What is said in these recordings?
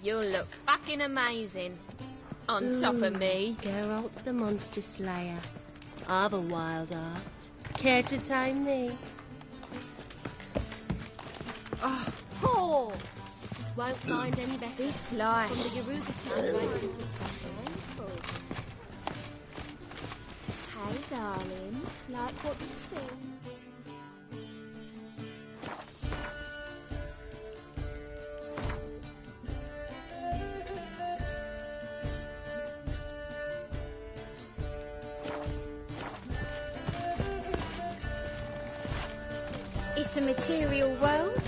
You'll look fucking amazing. On top of me. Geralt the Monster Slayer. I've a wild art. Care to tame me? Oh! Won't find any better. Be sly. From the Yaruga town where it's a Hey, darling. Like what you see? It's a material world.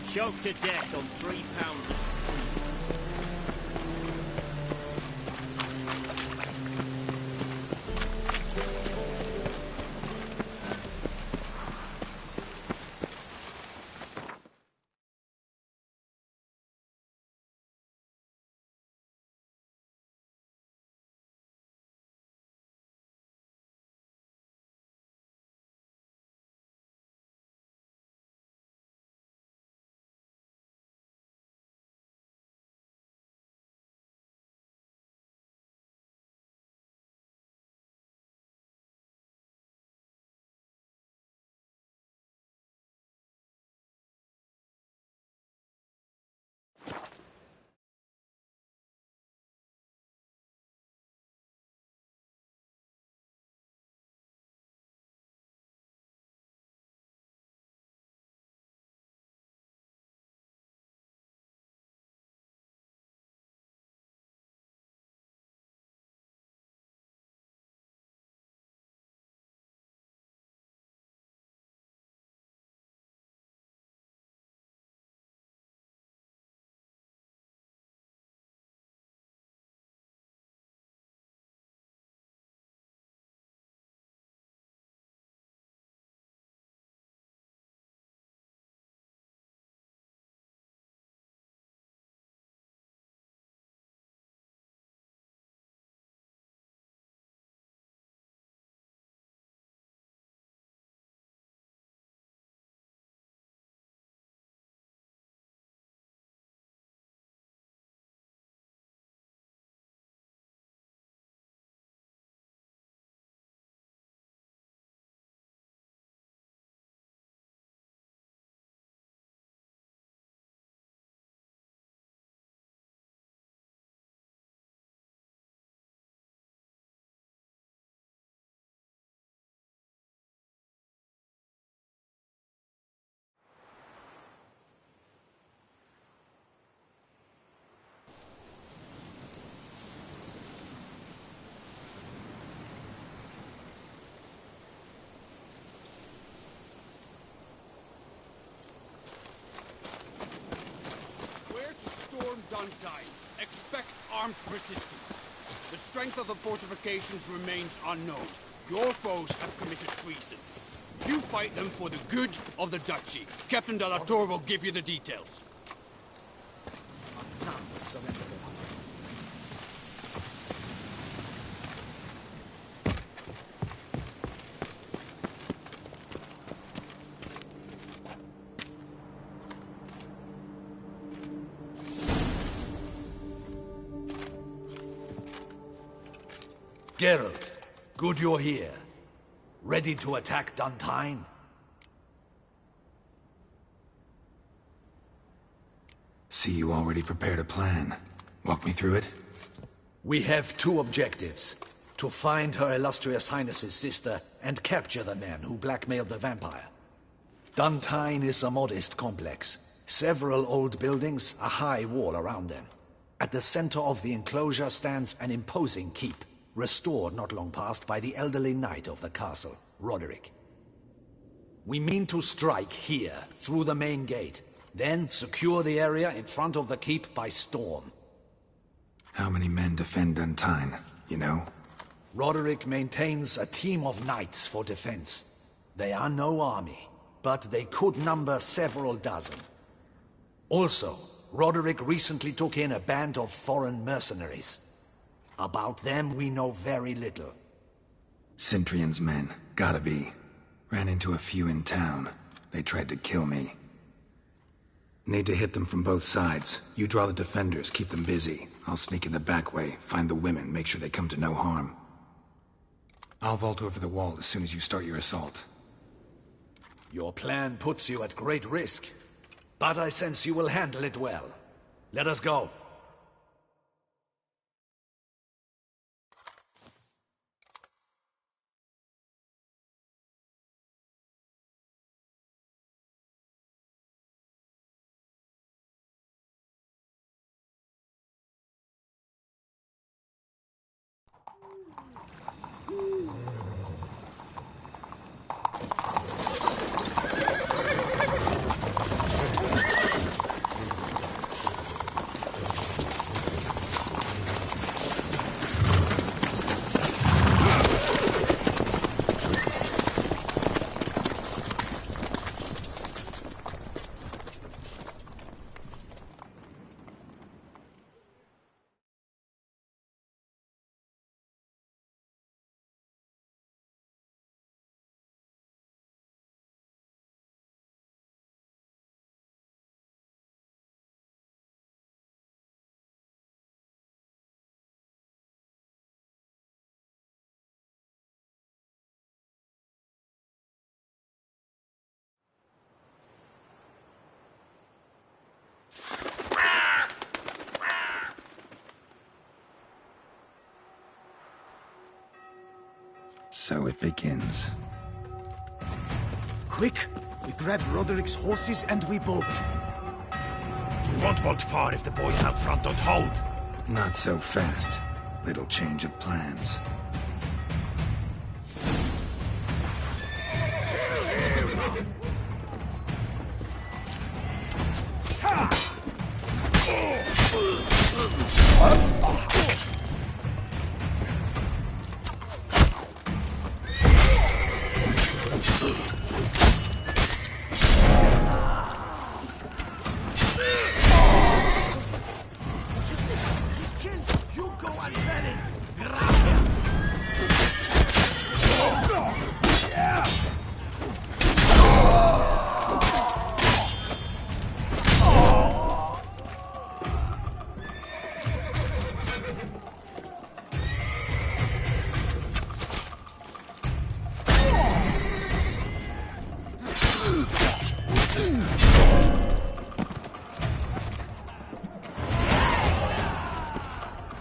Choked to death on 3 pounds of steam. Downtime. Expect armed resistance. The strength of the fortifications remains unknown. Your foes have committed treason. You fight them for the good of the Duchy. Captain de la Tour will give you the details. Geralt, good you're here. Ready to attack Duntine? See, you already prepared a plan. Walk me through it. We have 2 objectives. To find Her Illustrious Highness's sister and capture the men who blackmailed the vampire. Duntine is a modest complex. Several old buildings, a high wall around them. At the center of the enclosure stands an imposing keep. restored not long past by the elderly knight of the castle, Roderick. We mean to strike here, through the main gate, then secure the area in front of the keep by storm. How many men defend Duntine, you know? Roderick maintains a team of knights for defense. They are no army, but they could number several dozen. Also, Roderick recently took in a band of foreign mercenaries. About them we know very little. Cintrian's men, gotta be. Ran into a few in town. They tried to kill me. Need to hit them from both sides. You draw the defenders, keep them busy. I'll sneak in the back way, find the women, make sure they come to no harm. I'll vault over the wall as soon as you start your assault. Your plan puts you at great risk, but I sense you will handle it well. Let us go. So it begins. Quick! We grab Roderick's horses and we bolt. We won't vault far if the boys out front don't hold. Not so fast. Little change of plans.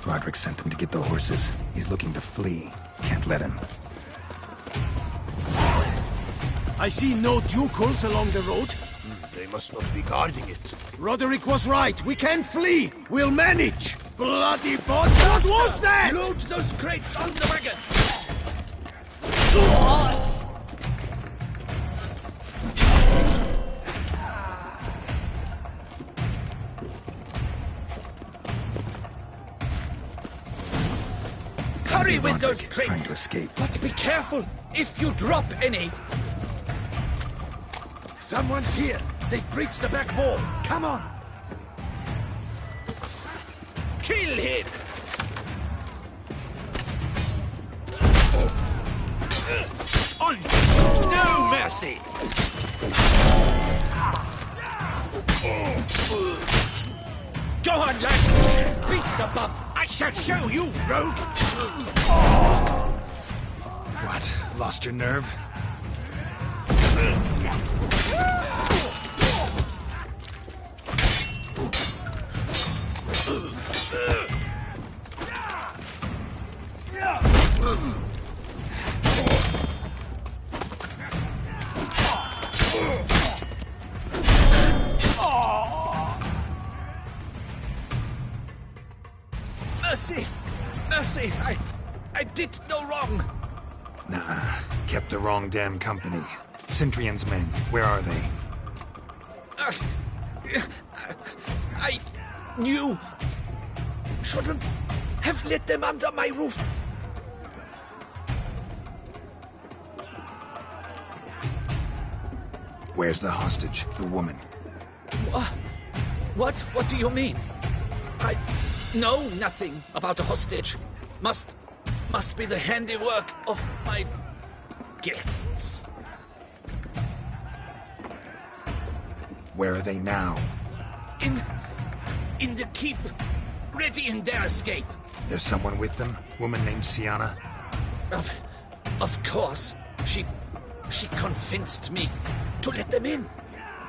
Roderick sent them to get the horses. He's looking to flee. Can't let him. I see no ducals along the road. They must not be guarding it. Roderick was right. We can flee. We'll manage. Bloody bots! What was that? Load those crates on the wagon. Hurry with those Trying crates. to escape. But be careful if you drop any. Someone's here. They've breached the back wall. Come on. Kill him. On no mercy. Go on, lads. Beat the bub. I shall show you, rogue. What? Lost your nerve? Mercy! Mercy! I did no wrong. Nah, kept the wrong damn company. Centrion's men, where are they? I knew. Shouldn't have let them under my roof. Where's the hostage, the woman? What? What do you mean? I know nothing about a hostage. Must be the handiwork of my guests. Where are they now? In the keep, ready in their escape. There's someone with them? Woman named Sienna? Of course. She convinced me to let them in.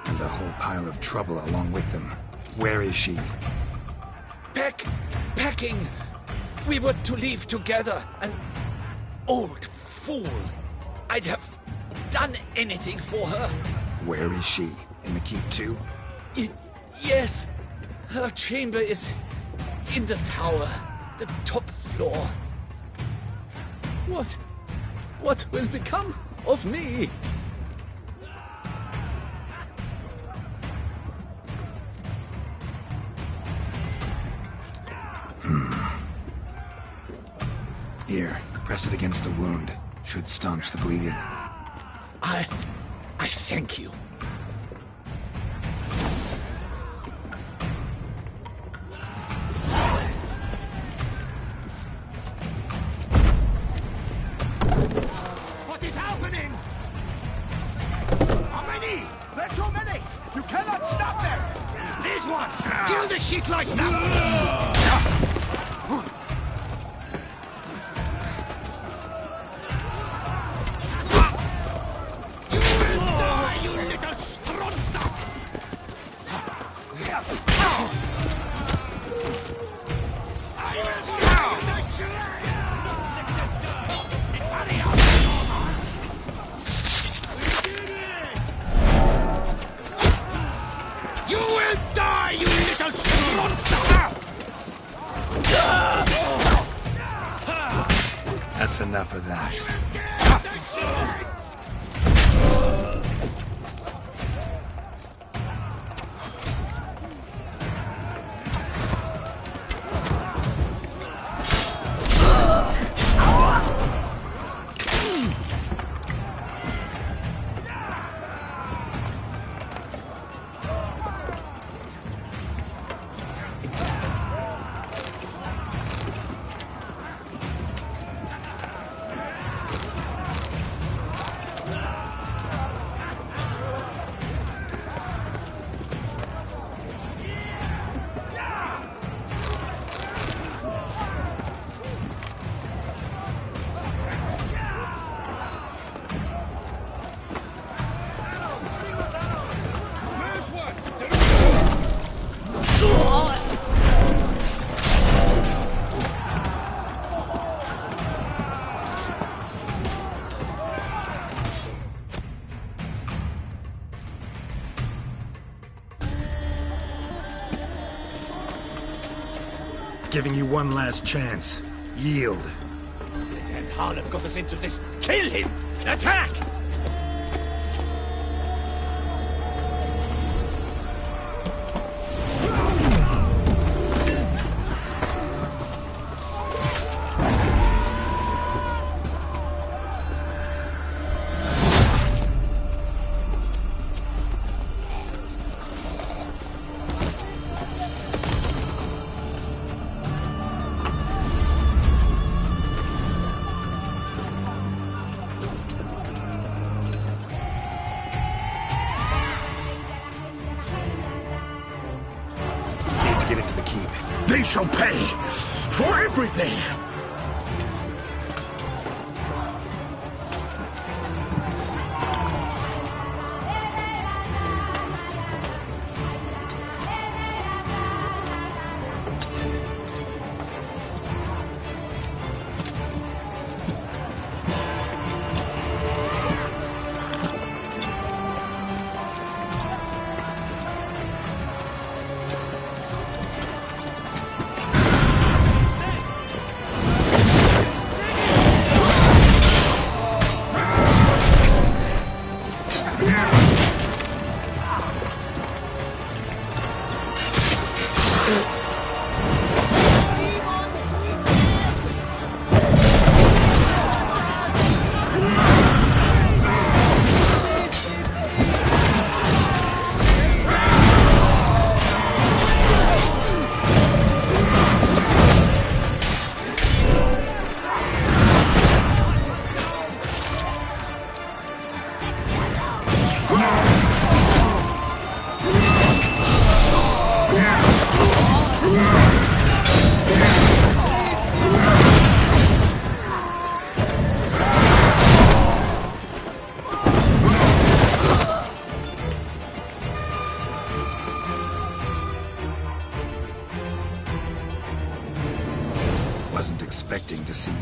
And a whole pile of trouble along with them. Where is she? Packing. We were to leave together. An old fool. I'd have done anything for her. Where is she? In the keep too? Yes. Her chamber is in the tower. The top floor. What will become of me? Here, press it against the wound. Should staunch the bleeding. I thank you. What is happening? How many? There are too many! You cannot stop them! These ones! Kill the shit lice now! That's enough of that. Giving you one last chance. Yield. And Harlem got us into this. Kill him! Attack! Get into the keep. They shall pay for everything!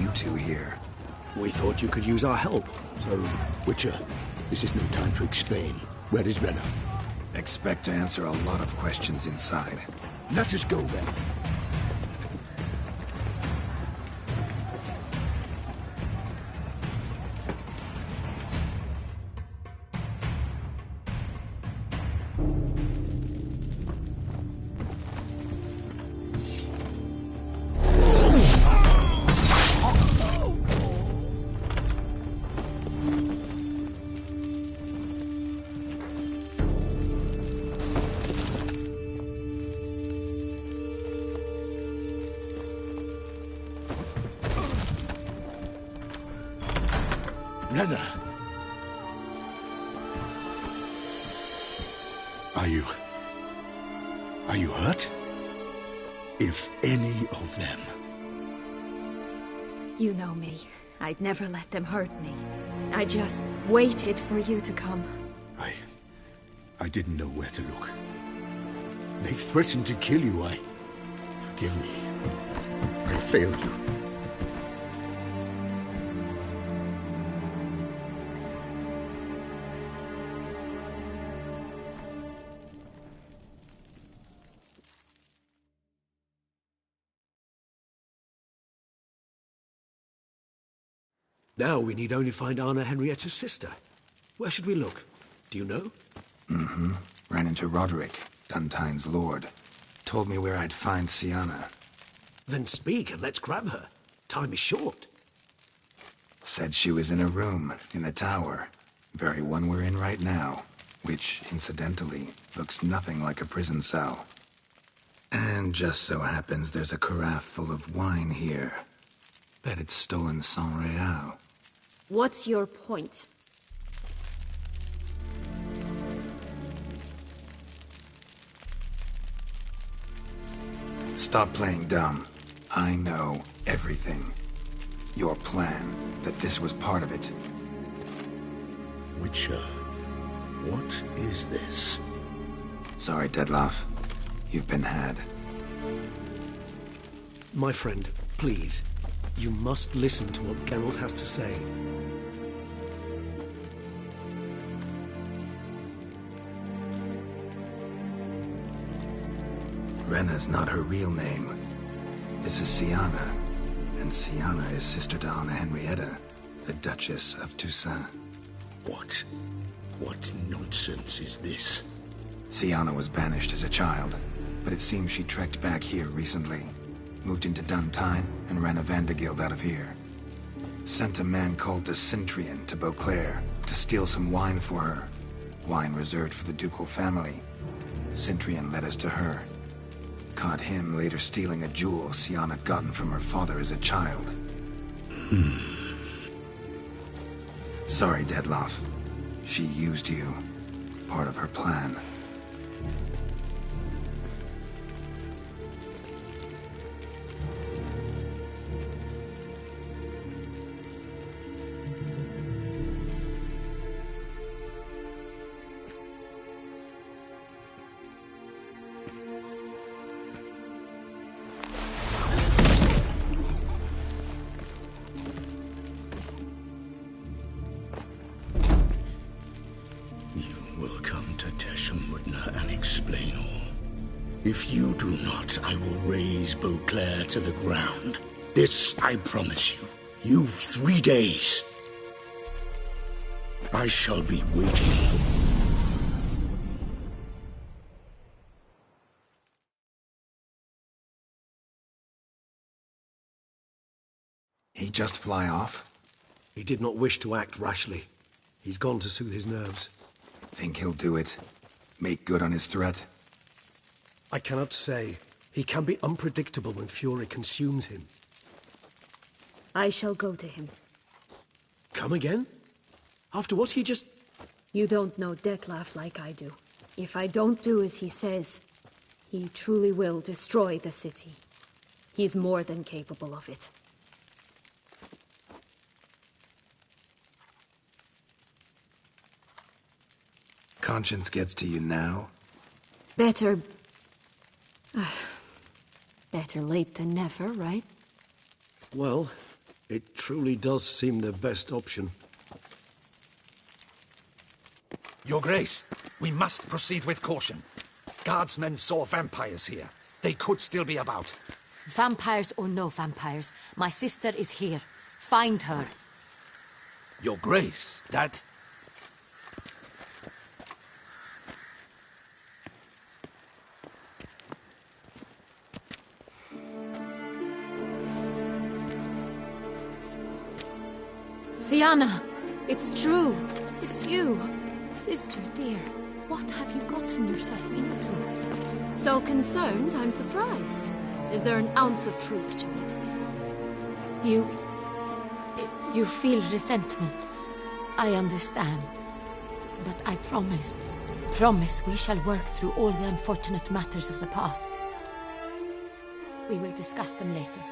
you two here? We thought you could use our help, so... Witcher, this is no time to explain. Where is Renna? Expect to answer a lot of questions inside. Let us go then. Renna! Are you hurt? If any of them. You know me. I'd never let them hurt me. I just waited for you to come. I didn't know where to look. They threatened to kill you. Forgive me. I failed you. Now we need only find Anna Henrietta's sister. Where should we look? Do you know? Mm-hmm. Ran into Roderick, Duntine's lord. Told me where I'd find Sienna. Then speak and let's grab her. Time is short. Said she was in a room in the tower. Very one we're in right now. Which, incidentally, looks nothing like a prison cell. And just so happens there's a carafe full of wine here. Bet it's stolen sans real. What's your point? Stop playing dumb. I know everything. Your plan, that this was part of it. Witcher, what is this? Sorry, Dettlaff. You've been had. My friend, please. You must listen to what Geralt has to say. Renna's not her real name. This is Sienna. And Sienna is sister to Anna Henrietta, the Duchess of Toussaint. What nonsense is this? Sienna was banished as a child, but it seems she trekked back here recently. Moved into Duntine and ran a Vandergild out of here. Sent a man called the Centrian to Beauclair to steal some wine for her. Wine reserved for the ducal family. Centrian led us to her. Caught him later stealing a jewel Sienna had gotten from her father as a child. Sorry, Dettlaff. She used you. Part of her plan. If you do not, I will raise Beauclair to the ground. This I promise you. You've 3 days. I shall be waiting. He just fly off? He did not wish to act rashly. He's gone to soothe his nerves. Think he'll do it? Make good on his threat? I cannot say. He can be unpredictable when fury consumes him. I shall go to him. Come again? After what he just... You don't know Dettlaff like I do. If I don't do as he says, he truly will destroy the city. He's more than capable of it. Conscience gets to you now? Better late than never, right? Well, It truly does seem the best option. Your Grace, we must proceed with caution. Guardsmen saw vampires here. They could still be about. Vampires or no vampires, my sister is here. Find her. Your Grace, that... Sienna! It's true! It's you! Sister dear, what have you gotten yourself into? So concerned, I'm surprised. Is there an ounce of truth to it? You feel resentment. I understand. But I promise we shall work through all the unfortunate matters of the past. We will discuss them later.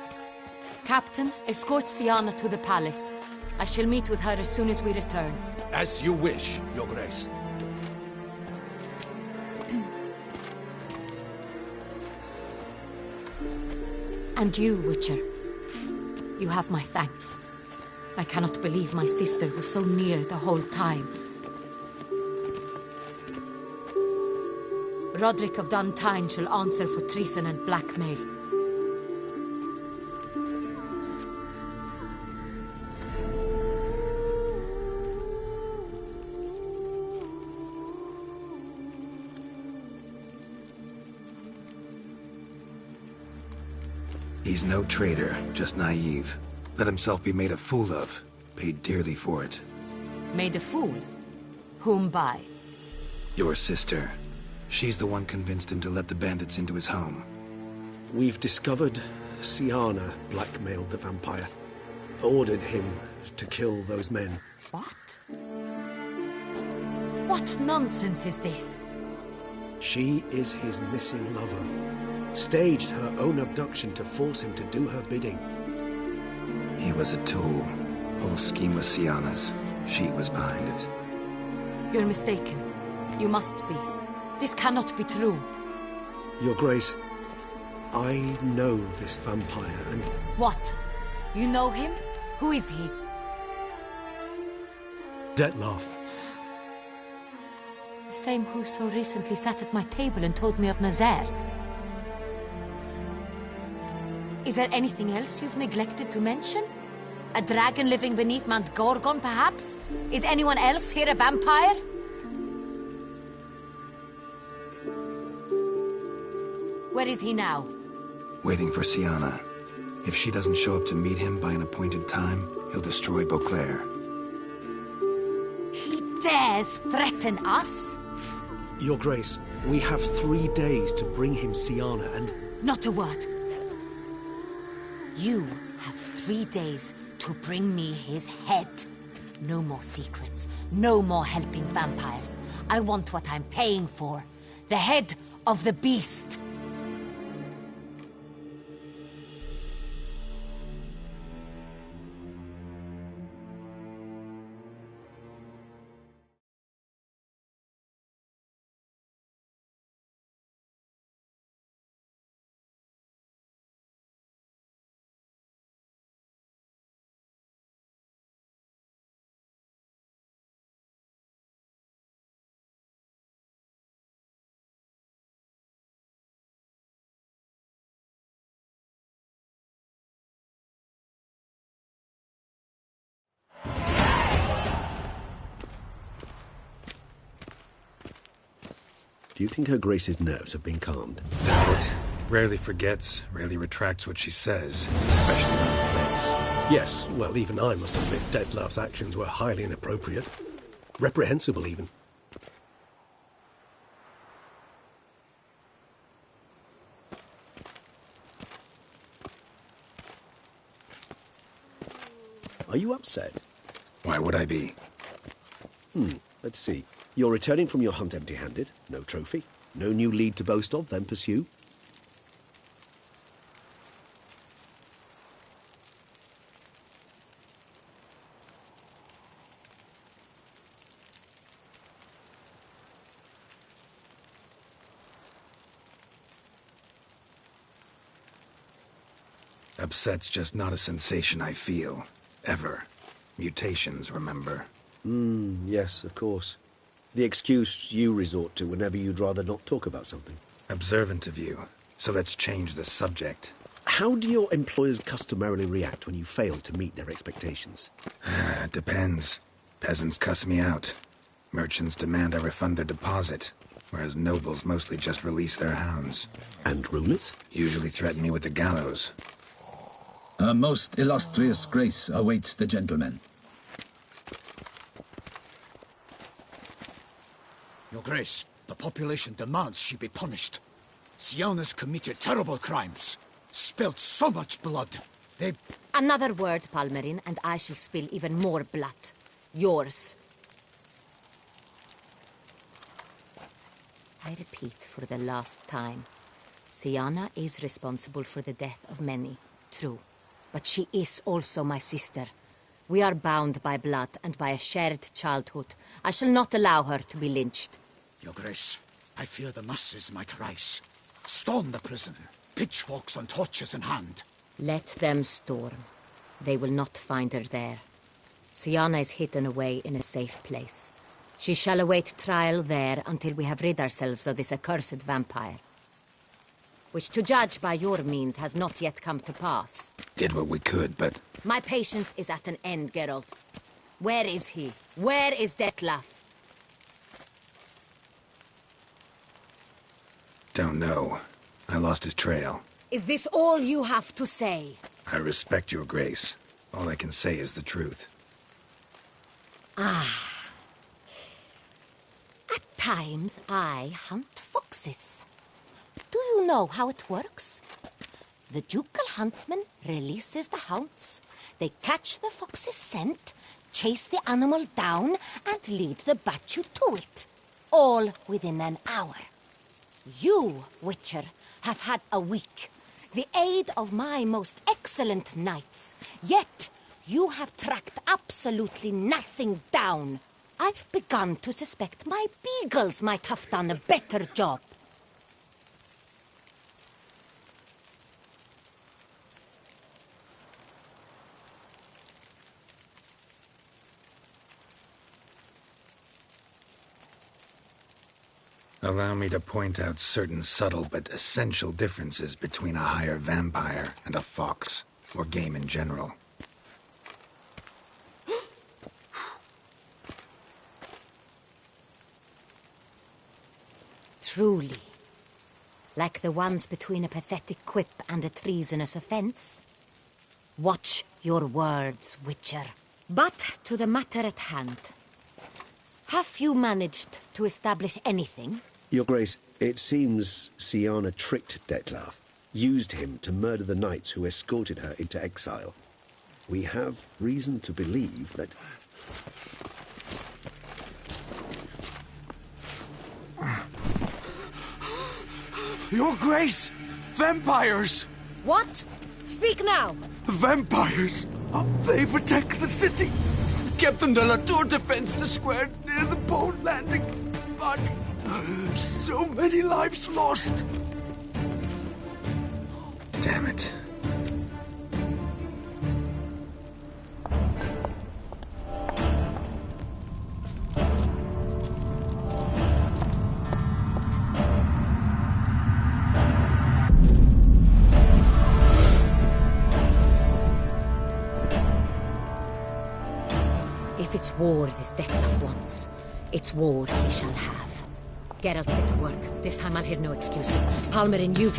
Captain, escort Sienna to the palace. I shall meet with her as soon as we return. As you wish, Your Grace. And you, Witcher. You have my thanks. I cannot believe my sister was so near the whole time. Roderick of Duntine shall answer for treason and blackmail. He's no traitor, just naive. Let himself be made a fool of. Paid dearly for it. Made a fool? Whom by? Your sister. She's the one convinced him to let the bandits into his home. We've discovered Sienna blackmailed the vampire. Ordered him to kill those men. What? What nonsense is this? She is his missing lover. Staged her own abduction to force him to do her bidding. He was a tool. Whole scheme was Sienna's. She was behind it. You're mistaken. You must be. This cannot be true. Your Grace, I know this vampire and... What? You know him? Who is he? Dettlaff. The same who so recently sat at my table and told me of Nazaire. Is there anything else you've neglected to mention? A dragon living beneath Mount Gorgon, perhaps? Is anyone else here a vampire? Where is he now? Waiting for Sienna. If she doesn't show up to meet him by an appointed time, he'll destroy Beauclair. He dares threaten us? Your Grace, we have 3 days to bring him Sienna and... Not a word. You have 3 days to bring me his head. No more secrets. No more helping vampires. I want what I'm paying for. The head of the beast. Do you think Her Grace's nerves have been calmed? Doubt it. Rarely forgets, rarely retracts what she says, especially when threats. Yes, well, even I must admit Dettlaff's actions were highly inappropriate. Reprehensible, even. Are you upset? Why would I be? Let's see. You're returning from your hunt empty-handed. No trophy. No new lead to boast of, then pursue. Upset's just not a sensation I feel. Ever. Mutations, remember? Yes, of course. The excuse you resort to whenever you'd rather not talk about something. Observant of you. So let's change the subject. How do your employers customarily react when you fail to meet their expectations? It depends. Peasants cuss me out. Merchants demand I refund their deposit, whereas nobles mostly just release their hounds. And rulers? Usually threaten me with the gallows. Her most illustrious grace awaits the gentleman. Your Grace, the population demands she be punished. Siana's committed terrible crimes. Spilt so much blood. They... Another word, Palmerin, and I shall spill even more blood. Yours. I repeat for the last time. Siana is responsible for the death of many, true. But she is also my sister. We are bound by blood and by a shared childhood. I shall not allow her to be lynched. Your Grace, I fear the masses might rise. Storm the prison, pitchforks and torches in hand. Let them storm. They will not find her there. Siana is hidden away in a safe place. She shall await trial there until we have rid ourselves of this accursed vampire. Which, to judge by your means, has not yet come to pass. Did what we could, but... My patience is at an end, Geralt. Where is he? Where is Detlef? Don't know. I lost his trail. Is this all you have to say? I respect your grace. All I can say is the truth. Ah. At times, I hunt foxes. Do you know how it works? The ducal huntsman releases the hounds. They catch the fox's scent, chase the animal down, and lead the battue to it. All within an hour. You, Witcher, have had a week. The aid of my most excellent knights. Yet, you have tracked absolutely nothing down. I've begun to suspect my beagles might have done a better job. Allow me to point out certain subtle but essential differences between a higher vampire and a fox, or game in general. Truly. Like the ones between a pathetic quip and a treasonous offense. Watch your words, Witcher. But to the matter at hand. Have you managed to establish anything? Your Grace, it seems Siana tricked Detlef, used him to murder the knights who escorted her into exile. We have reason to believe that... Your Grace! Vampires! What? Speak now! Vampires! They protect the city! Captain de la Tour defends the square near the boat landing, but so many lives lost. Damn it. If it's war this Detlef wants, it's war he shall have. Geralt, get to work. This time I'll hear no excuses. Palmerin, you...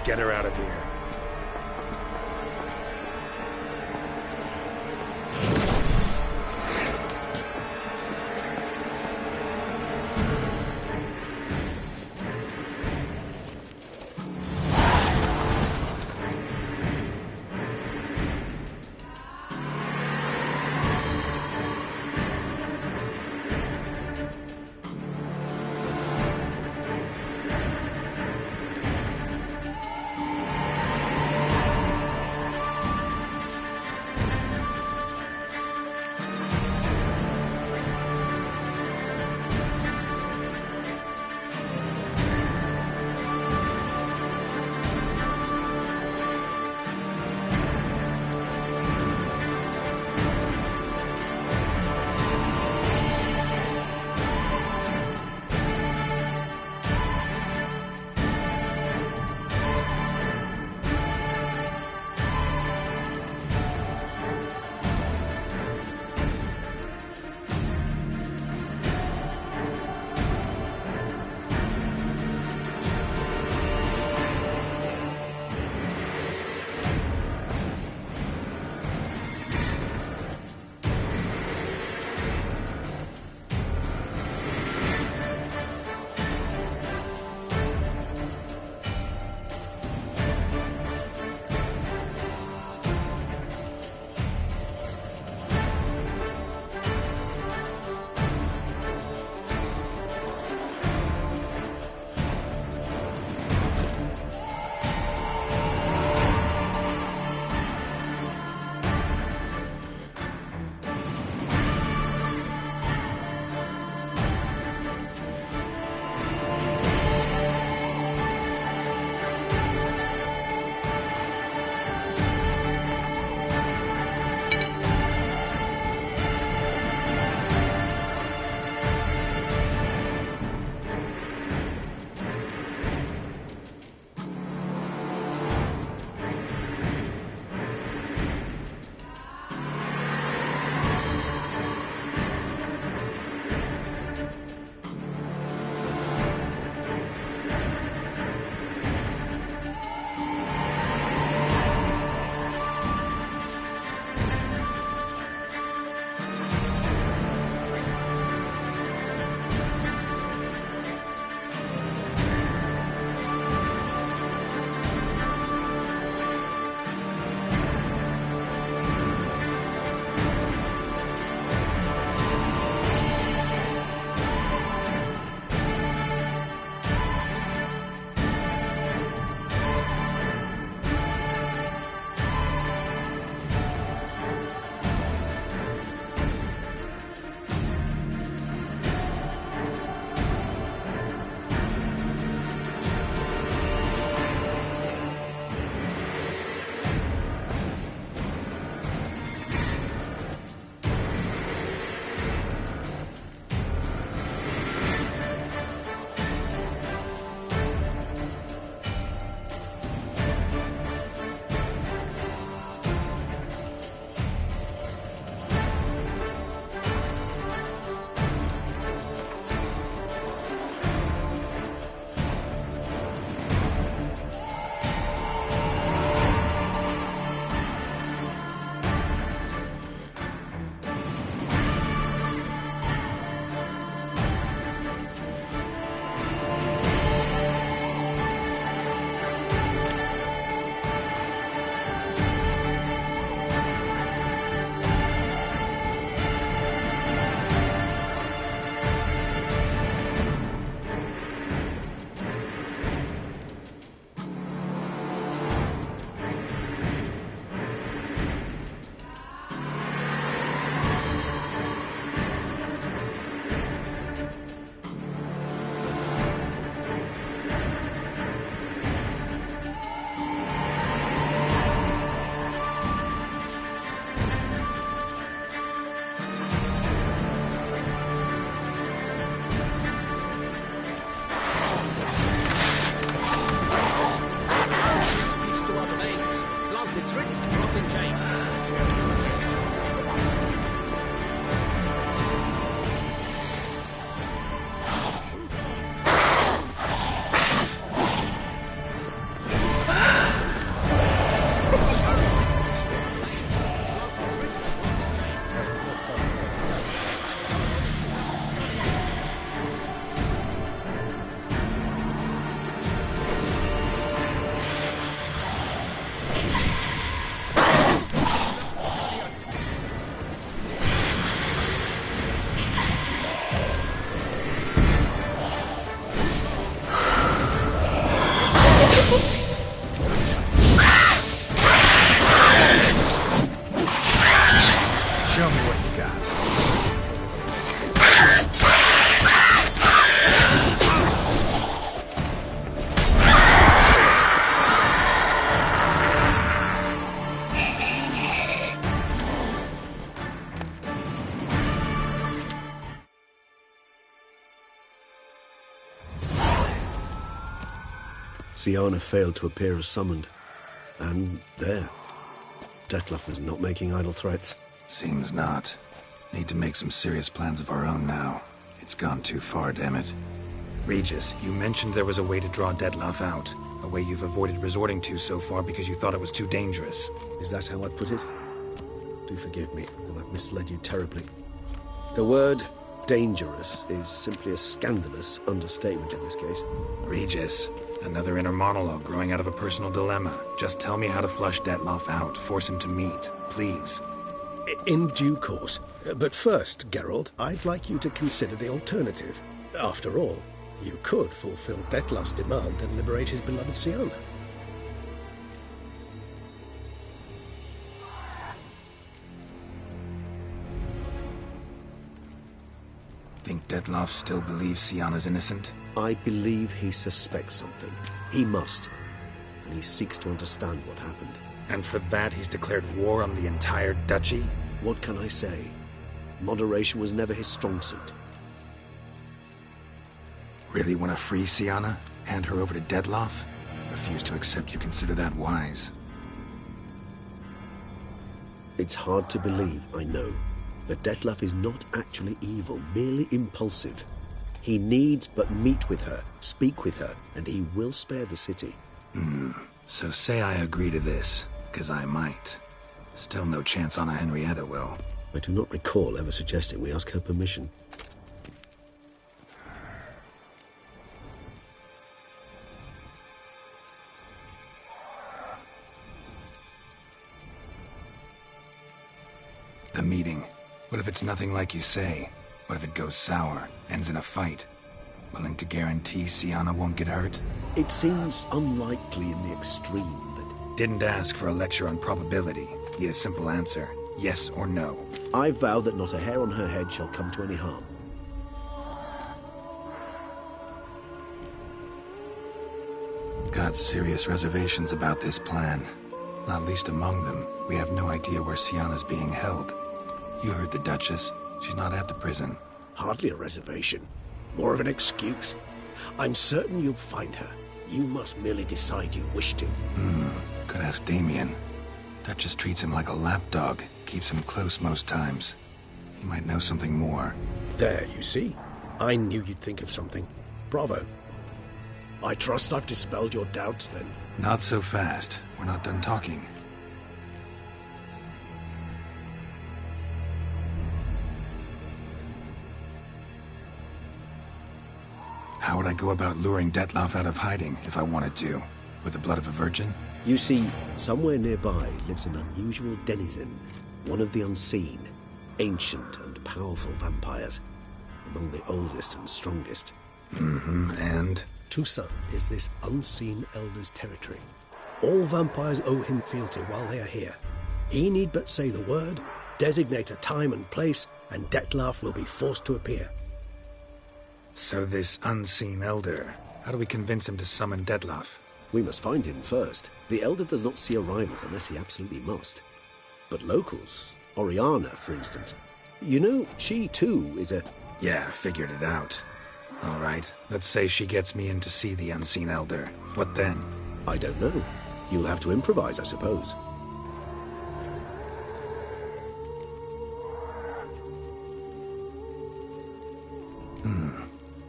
Get her out of here. Show me what you got. Siana failed to appear as summoned. And there. Detlef was not making idle threats. Seems not. Need to make some serious plans of our own now. It's gone too far, damn it. Regis, you mentioned there was a way to draw Detlef out. A way you've avoided resorting to so far because you thought it was too dangerous. Is that how I put it? Do forgive me, that I've misled you terribly. The word dangerous is simply a scandalous understatement in this case. Regis, another inner monologue growing out of a personal dilemma. Just tell me how to flush Detlef out, force him to meet, please. In due course. But first, Geralt, I'd like you to consider the alternative. After all, you could fulfill Detlef's demand and liberate his beloved Siana. Think Detlef still believes Siana's innocent? I believe he suspects something. He must. And he seeks to understand what happened. And for that he's declared war on the entire duchy? What can I say? Moderation was never his strong suit. Really want to free Siana? Hand her over to Detlef? Refuse to accept you consider that wise. It's hard to believe, I know. But Detlef is not actually evil, merely impulsive. He needs but meet with her, speak with her, and he will spare the city. So say I agree to this, 'cause I might. Still no chance Anna Henrietta will. I do not recall ever suggesting we ask her permission. The meeting. What if it's nothing like you say? What if it goes sour, ends in a fight? Willing to guarantee Siana won't get hurt? It seems unlikely in the extreme that... Didn't ask for a lecture on probability. Need a simple answer. Yes or no. I vow that not a hair on her head shall come to any harm. Got serious reservations about this plan. Not least among them, we have no idea where Siana's being held. You heard the Duchess. She's not at the prison. Hardly a reservation. More of an excuse. I'm certain you'll find her. You must merely decide you wish to. Could ask Damien. Duchess treats him like a lapdog. Keeps him close most times. He might know something more. There, you see? I knew you'd think of something. Bravo. I trust I've dispelled your doubts, then. Not so fast. We're not done talking. How would I go about luring Detlef out of hiding if I wanted to? With the blood of a virgin? You see, somewhere nearby lives an unusual denizen, one of the unseen, ancient and powerful vampires, among the oldest and strongest. And? Toussaint is this unseen elder's territory. All vampires owe him fealty while they are here. He need but say the word, designate a time and place, and Detlef will be forced to appear. So this unseen elder, how do we convince him to summon Detlef? We must find him first. The Elder does not see arrivals unless he absolutely must. But locals, Oriana, for instance, you know, she too is a... Yeah, figured it out. All right, let's say she gets me in to see the unseen elder. What then? I don't know. You'll have to improvise, I suppose.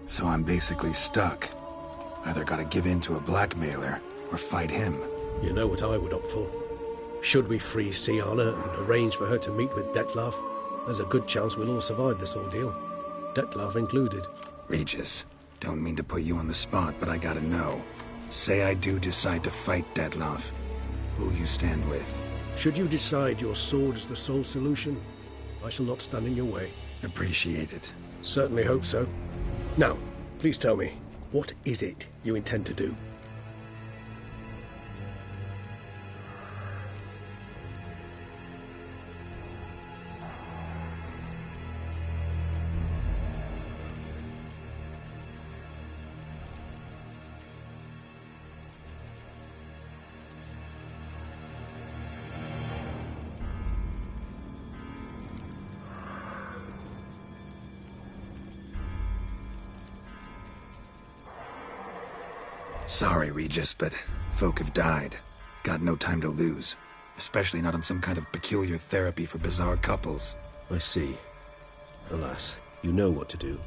So I'm basically stuck. Either gotta give in to a blackmailer, or fight him. You know what I would opt for? Should we free Siana and arrange for her to meet with Detlef, there's a good chance we'll all survive this ordeal. Detlef included. Regis, don't mean to put you on the spot, but I gotta know. Say I do decide to fight Detlef. Who'll you stand with? Should you decide your sword is the sole solution, I shall not stand in your way. Appreciate it. Certainly hope so. Now, please tell me, what is it you intend to do? Sorry, Regis, but folk have died. Got no time to lose. Especially not on some kind of peculiar therapy for bizarre couples. I see. Alas, you know what to do.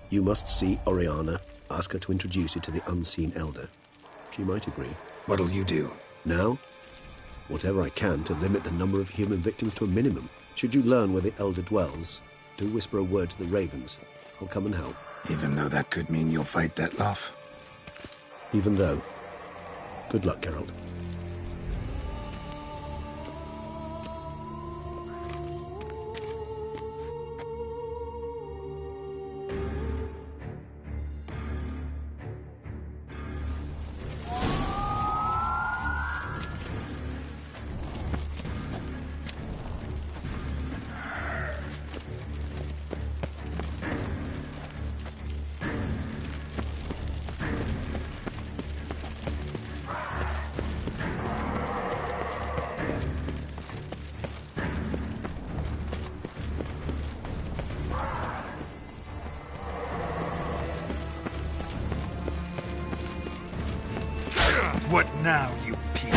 You must see Oriana, ask her to introduce you to the unseen elder. She might agree. What'll you do? Now? Whatever I can to limit the number of human victims to a minimum. Should you learn where the elder dwells, do whisper a word to the ravens. I'll come and help. Even though that could mean you'll fight Detloff? Even though. Good luck, Geralt. What now, you piece?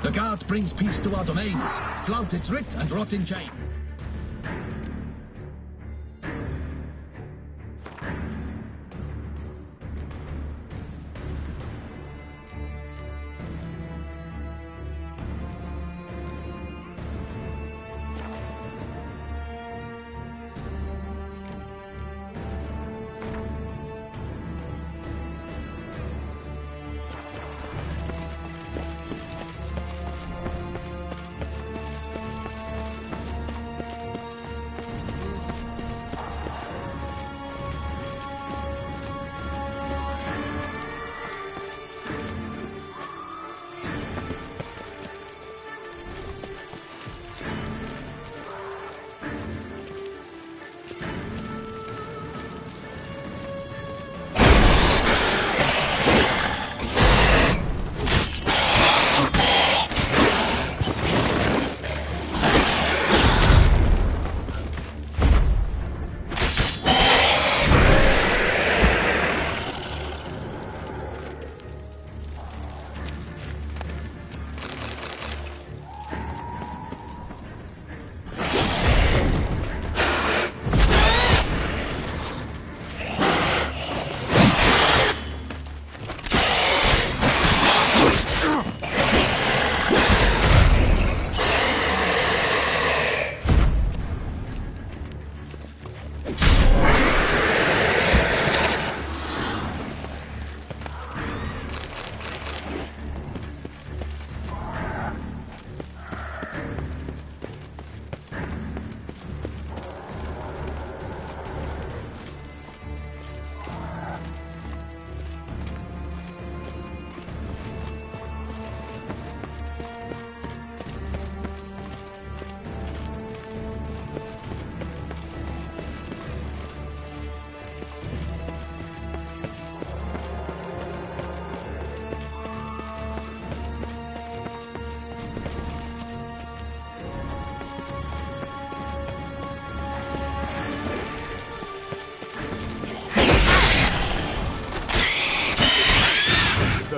The guard brings peace to our domains. Flout its writ and rot in chains.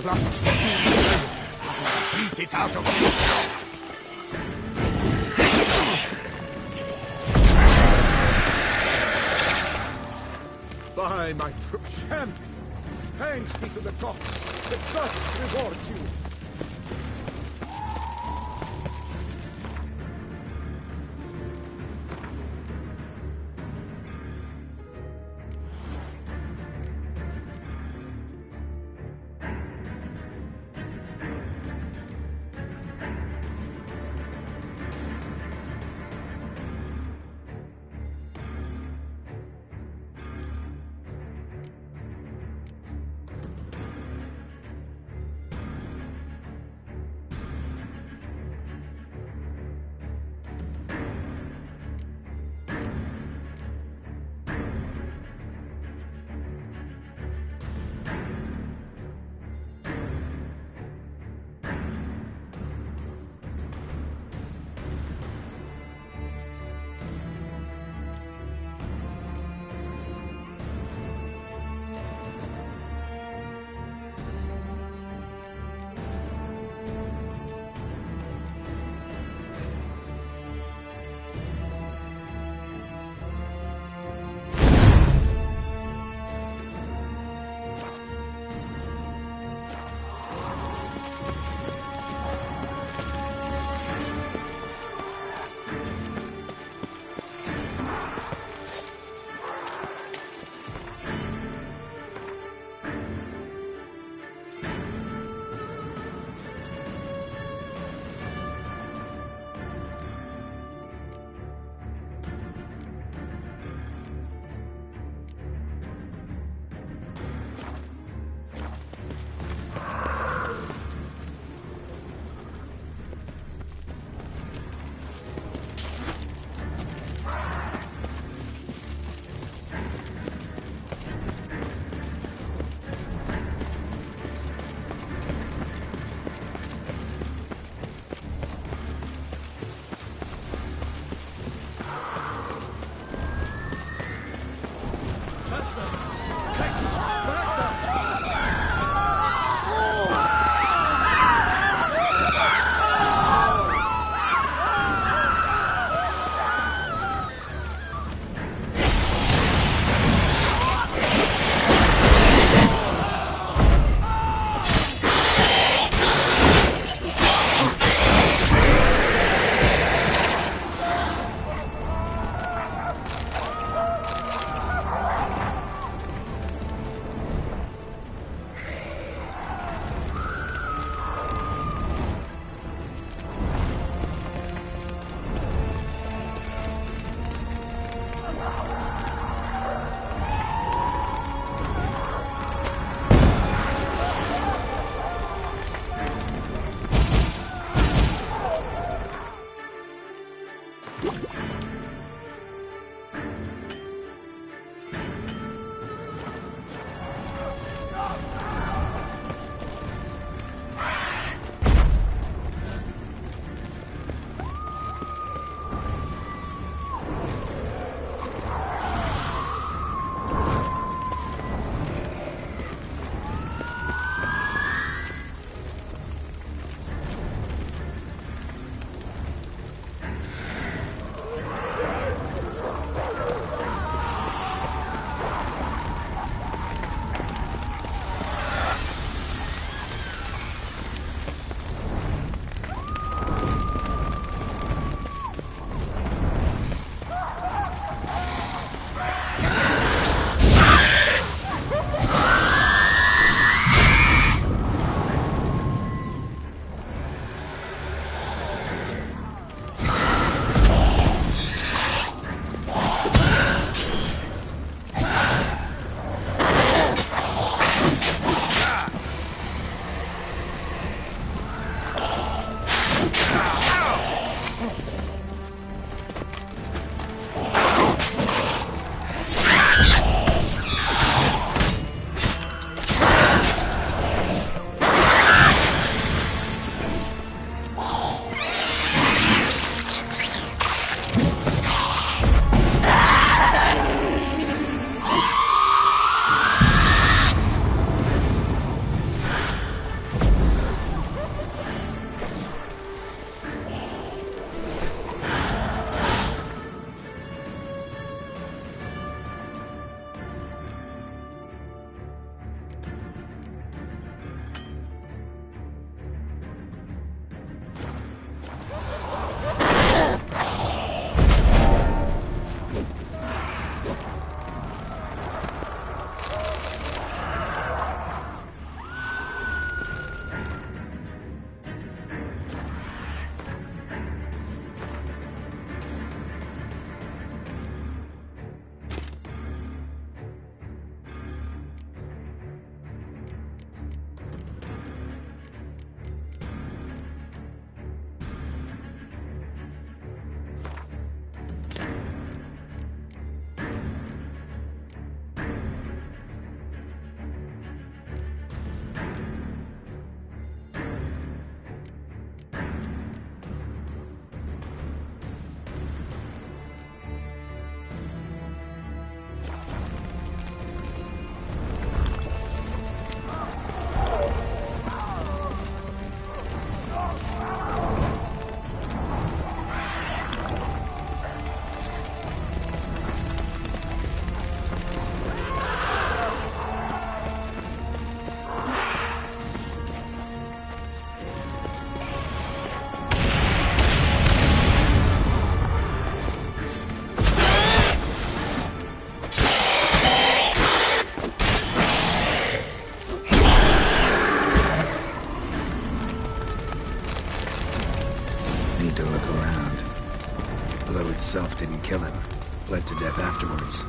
the lust. Beat it out of me! By my champion! Thanks be to the gods! The gods reward you! didn't kill him. Bled to death afterwards.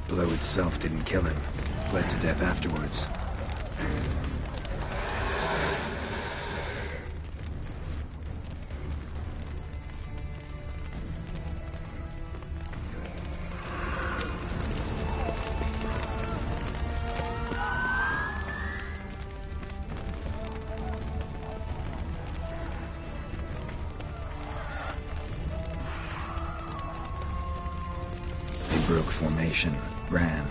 Blow itself didn't kill him. Bled to death afterwards. They broke formation. Ran.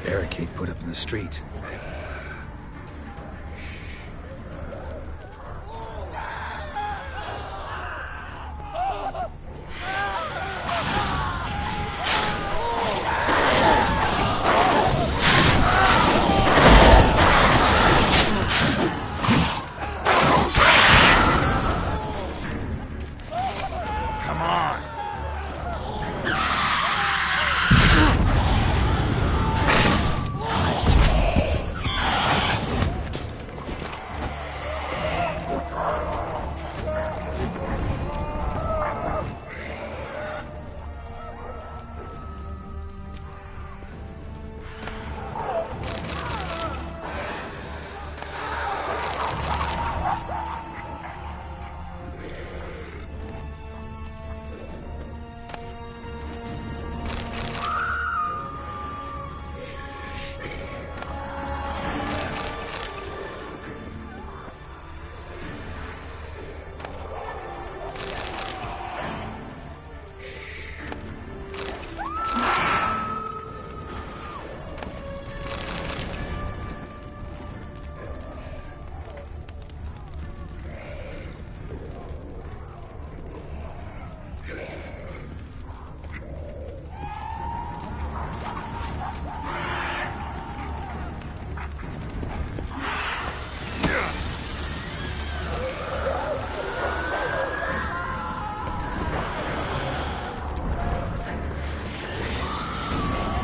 Barricade put up in the street.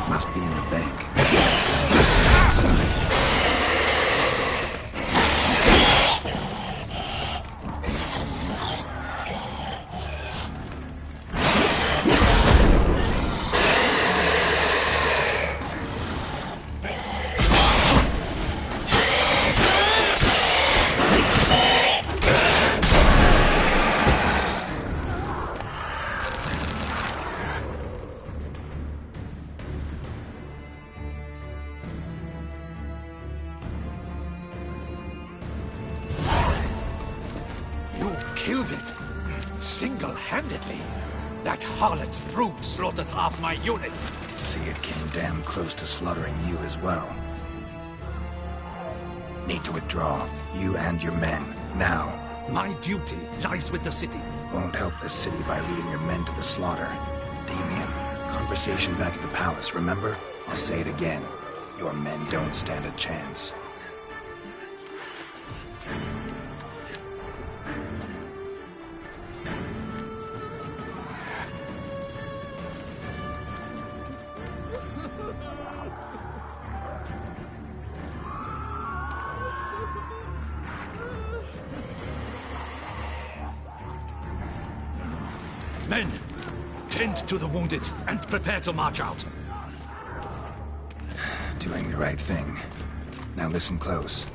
Must be in the bank. Killed it. Single-handedly. That harlot's brood slaughtered half my unit. See, it came damn close to slaughtering you as well. Need to withdraw. You and your men. Now. My duty lies with the city. Won't help the city by leading your men to the slaughter. Damien, conversation back at the palace, remember? I'll say it again. Your men don't stand a chance. Men, tend to the wounded and prepare to march out. Doing the right thing. Now listen close.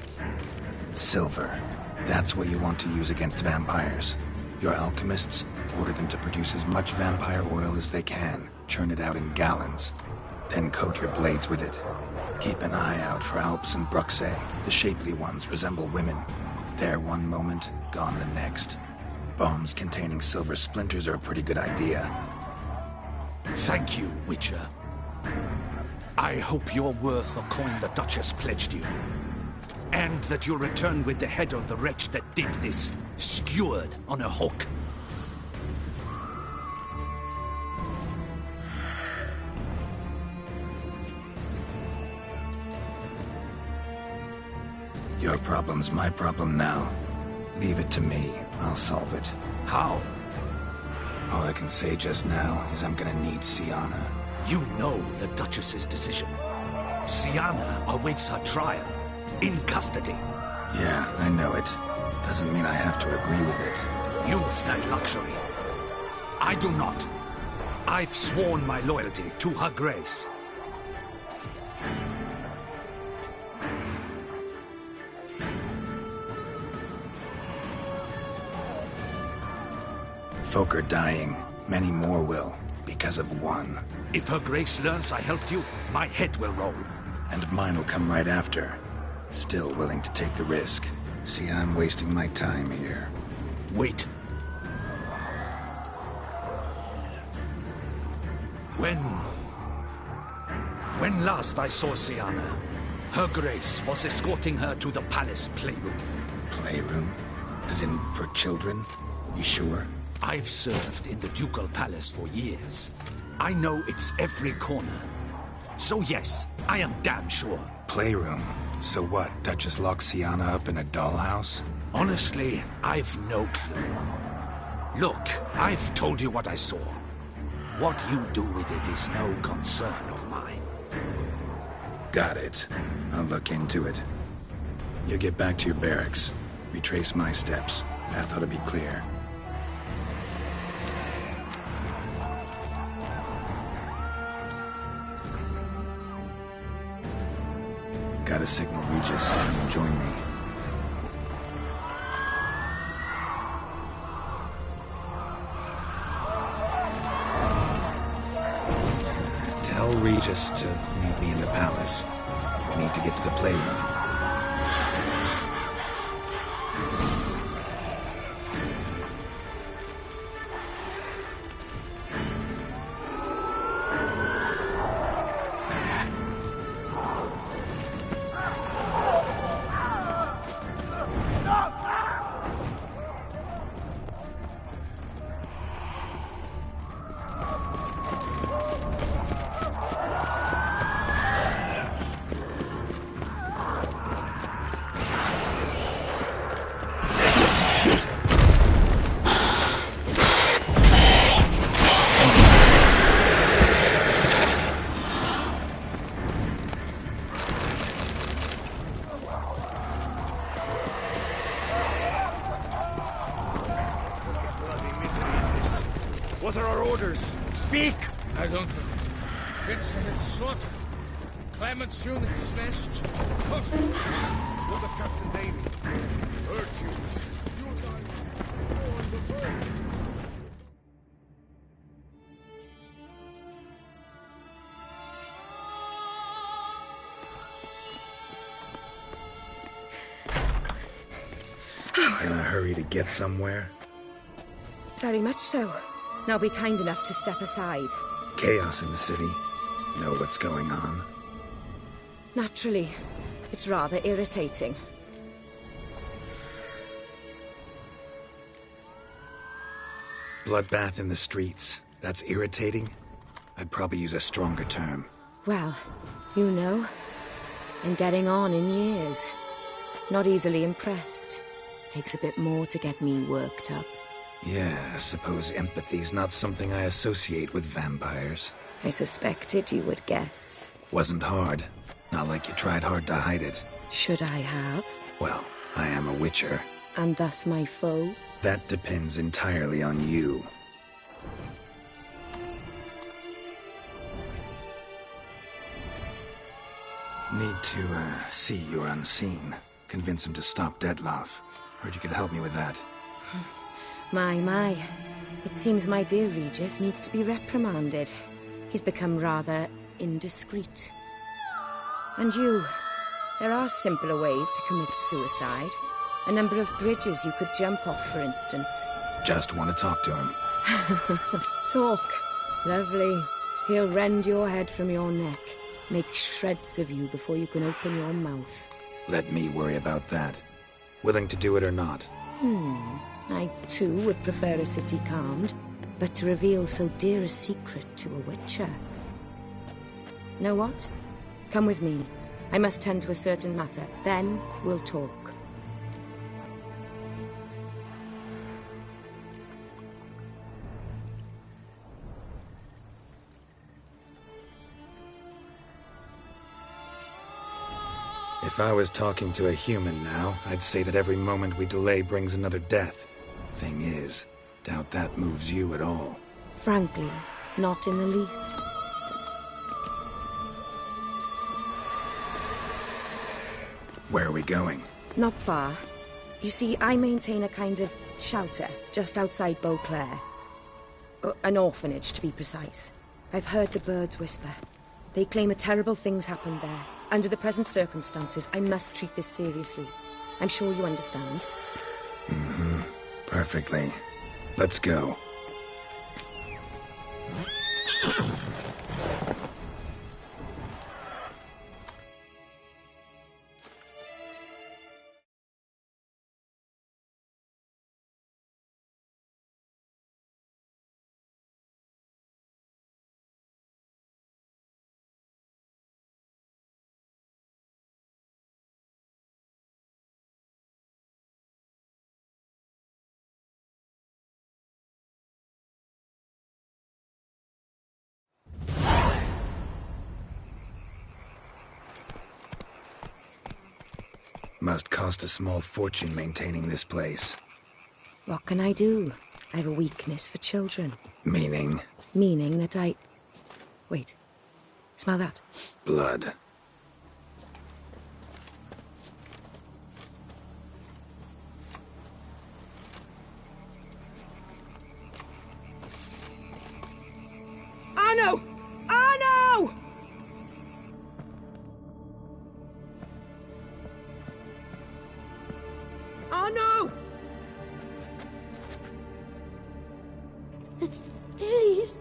Silver. That's what you want to use against vampires. Your alchemists, order them to produce as much vampire oil as they can. Churn it out in gallons. Then coat your blades with it. Keep an eye out for Alps and Bruxae. The shapely ones resemble women. There one moment, gone the next. Bombs containing silver splinters are a pretty good idea. Thank you, Witcher. I hope you're worth the coin the Duchess pledged you. And that you'll return with the head of the wretch that did this, skewered on a hook. Your problem's my problem now. Leave it to me. I'll solve it. How? All I can say just now is I'm gonna need Sienna. You know the Duchess's decision. Sienna awaits her trial. In custody. Yeah, I know it. Doesn't mean I have to agree with it. You've that luxury. I do not. I've sworn my loyalty to Her Grace. Folk are dying. Many more will, because of one. If Her Grace learns I helped you, my head will roll. And mine will come right after. Still willing to take the risk. See, I'm wasting my time here. Wait. When last I saw Sienna, Her Grace was escorting her to the palace playroom. Playroom? As in, for children? You sure? I've served in the ducal palace for years. I know it's every corner. So yes, I am damn sure. Playroom? So what, Duchess locked Sienna up in a dollhouse? Honestly, I've no clue. Look, I've told you what I saw. What you do with it is no concern of mine. Got it. I'll look into it. You get back to your barracks. Retrace my steps. Path ought to be clear. Gotta signal Regis. Join me. Tell Regis to meet me in the palace. We need to get to the playroom. What are our orders? Speak! I don't know. Vincent had slaughtered. Clement soon had smashed. Push! What of Captain Davy? Virtues. In a hurry to get somewhere? Very much so. Now be kind enough to step aside. Chaos in the city. Know what's going on? Naturally. It's rather irritating. Bloodbath in the streets. That's irritating? I'd probably use a stronger term. Well, you know, I'm getting on in years. Not easily impressed. Takes a bit more to get me worked up. Yeah, I suppose empathy's not something I associate with vampires. I suspected you would guess. Wasn't hard. Not like you tried hard to hide it. Should I have? Well, I am a witcher. And thus my foe? That depends entirely on you. Need to, see you're unseen. Convince him to stop Dettlaff. Heard you could help me with that. My. It seems my dear Regis needs to be reprimanded. He's become rather indiscreet. And you, there are simpler ways to commit suicide. A number of bridges you could jump off, for instance. Just want to talk to him. Talk. Lovely. He'll rend your head from your neck. Make shreds of you before you can open your mouth. Let me worry about that. Willing to do it or not? I, too, would prefer a city calmed, but to reveal so dear a secret to a witcher. Know what? Come with me. I must tend to a certain matter. Then we'll talk. If I was talking to a human now, I'd say that every moment we delay brings another death. Thing is, doubt that moves you at all. Frankly, not in the least. Where are we going? Not far. You see, I maintain a kind of shelter just outside Beauclair. An orphanage, to be precise. I've heard the birds whisper. They claim a terrible thing's happened there. Under the present circumstances, I must treat this seriously. I'm sure you understand. Perfectly. Let's go. Must cost a small fortune maintaining this place. What can I do? I have a weakness for children. Meaning? Meaning that I... Wait. Smell that? Blood. Arno! Arno! Arno! Please.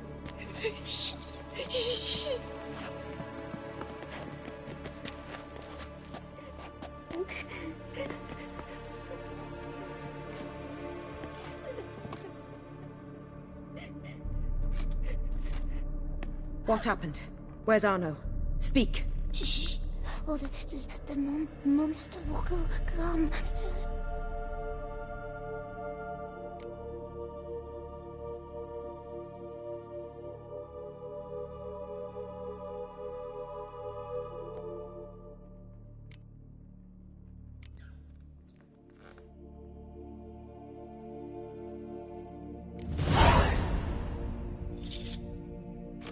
What happened? Where's Arno? Speak. Shh. Oh, the monster will come.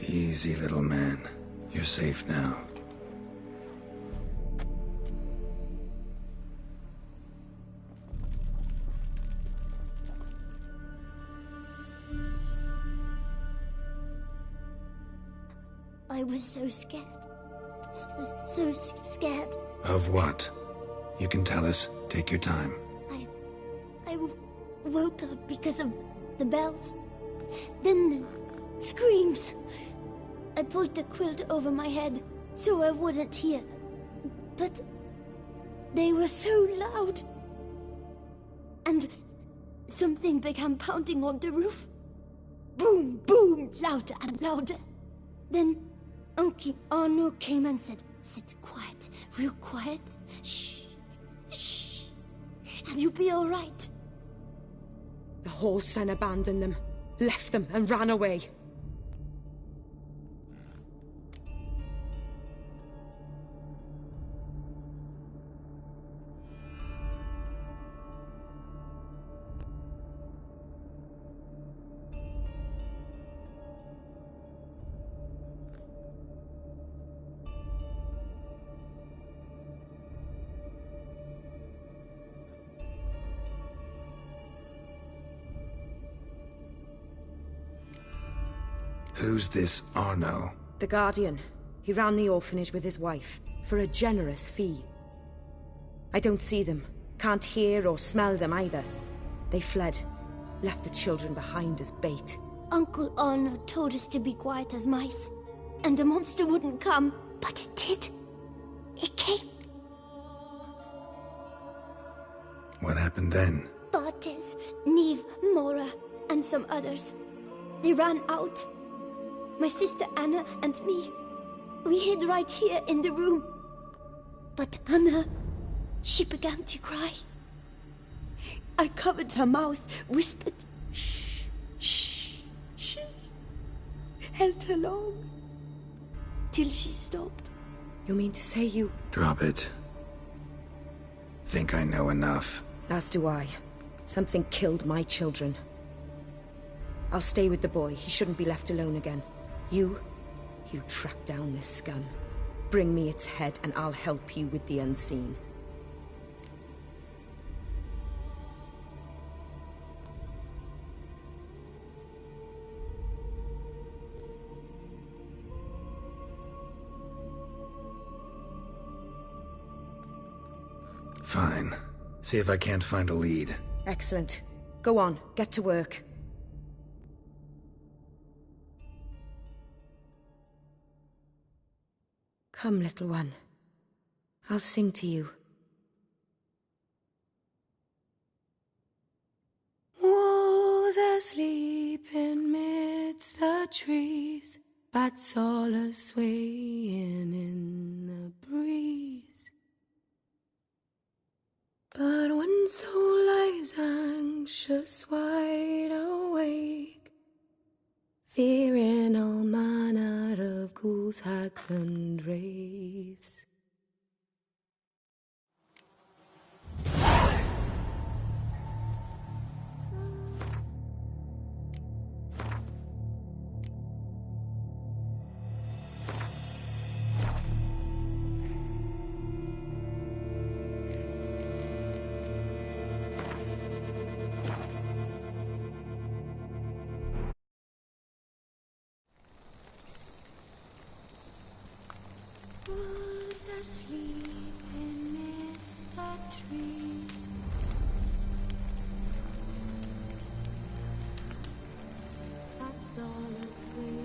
Easy, little man. You're safe now. I was so scared. So scared. Of what? You can tell us. Take your time. I woke up because of the bells. Then the screams. I pulled the quilt over my head so I wouldn't hear. But they were so loud. And something began pounding on the roof. Boom, boom, louder and louder. Then Uncle Arno came and said, "Sit quiet, real quiet. Shh, shh, and you'll be all right." The whoreson abandoned them, left them and ran away. Who's this Arno? The Guardian. He ran the orphanage with his wife, for a generous fee. I don't see them, can't hear or smell them either. They fled, left the children behind as bait. Uncle Arno told us to be quiet as mice, and the monster wouldn't come, but it did. It came. What happened then? Bartes, Neve, Mora, and some others. They ran out. My sister Anna and me. We hid right here in the room. But Anna, she began to cry. I covered her mouth, whispered, shh, shh, shh. Held her long, till she stopped. You mean to say you... Drop it. Think I know enough. As do I. Something killed my children. I'll stay with the boy. He shouldn't be left alone again. You track down this scum. Bring me its head and I'll help you with the unseen. Fine. See if I can't find a lead. Excellent. Go on, get to work. Come, little one. I'll sing to you. Wolves asleep in midst the trees, bats all a-swaying in the breeze. But one soul lies anxious, wide awake, fearing all manner of ghouls, hags, and wraiths. Asleep amidst the trees. That's all I swear.